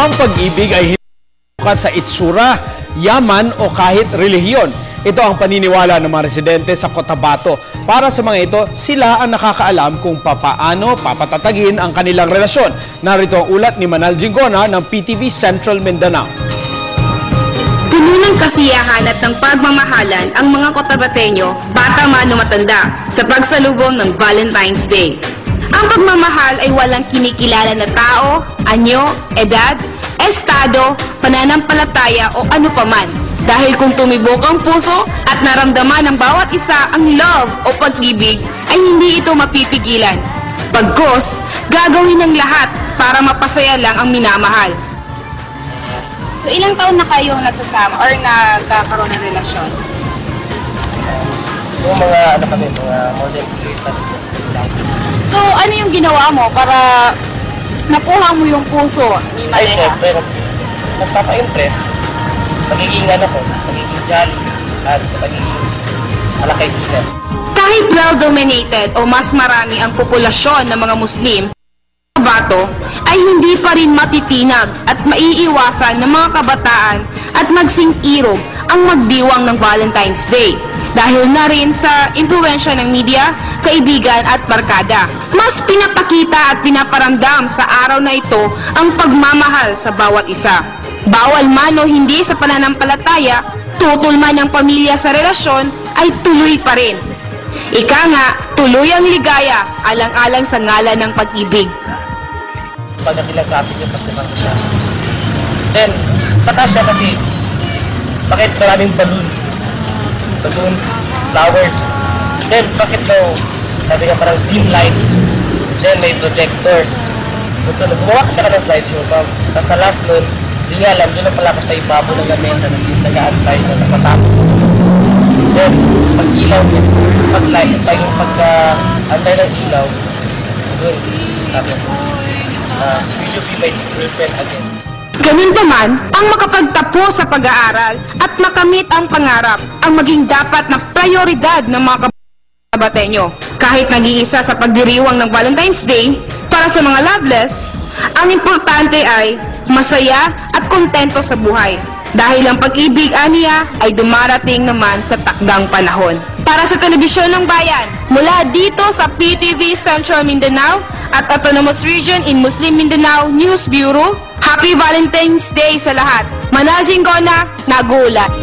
Ang pag-ibig ay hindi bukat sa itsura, yaman o kahit relihiyon. Ito ang paniniwala ng mga residente sa Cotabato. Para sa mga ito, sila ang nakakaalam kung papaano papatatagin ang kanilang relasyon. Narito ang ulat ni Manal Gingona ng PTV Central Mindanao. Puno ng kasiyahan at ng pagmamahalan ang mga Cotabateño, bata man o matanda, sa pagsalubong ng Valentine's Day. Ang pagmamahal ay walang kinikilala na tao, anyo, edad, estado, pananampalataya o ano paman. Dahil kung tumibok ang puso at naramdaman ng bawat isa ang love o pag-ibig, ay hindi ito mapipigilan. Pagkos, gagawin ng lahat para mapasaya lang ang minamahal. So, ilang taon na kayong nagsasama or nagkakaroon ng relasyon? So, mga more than 2 years na dito. So, ano yung ginawa mo para nakuha mo yung puso ni Ay, Maleha? syempre, nagpapa-impress. Magiging jolly at magiging malakaibigan. Kahit well-dominated o mas marami ang populasyon ng mga Muslim, Cotabato ay hindi pa rin matitinag at maiiwasan ng mga kabataan at magsing-irog ang magdiwang ng Valentine's Day. Dahil na rin sa impluwensya ng media, kaibigan at barkada. Mas pinapakita at pinaparamdam sa araw na ito ang pagmamahal sa bawat isa. Bawal man o hindi sa pananampalataya, tutol man ang pamilya sa relasyon ay tuloy pa rin. Ika nga, tuloy ang ligaya, alang-alang sa ngalan ng pag-ibig. Pag pinag-traffic yung pagkakasya. Then, pataas siya kasi bakit maraming balloons, flowers. Then, bakit daw sabi ka parang dim light. Then, may projector. Gusto na gumawa kasi ka ng slideshow. Tapos sa last nun, hindi nga alam, doon na pala ako sa ibabo ng lamesa nag-aantay sa matapos. Then, pag-ilaw niya, pag-antay ng ilaw, doon, sabi ko, will you be my girlfriend again? Ganun pa man, ang makapagtapos sa pag-aaral at makamit ang pangarap ang maging dapat na prioridad ng mga Cotabateño. Kahit nag-iisa sa pagdiriwang ng Valentine's Day, para sa mga loveless, ang importante ay masaya at kontento sa buhay. Dahil ang pag-ibig aniya ay dumarating naman sa takdang panahon. Para sa Telebisyon ng Bayan, mula dito sa PTV Central Mindanao at Autonomous Region in Muslim Mindanao News Bureau, Happy Valentine's Day sa lahat. Manal Gingona, nag-uulat.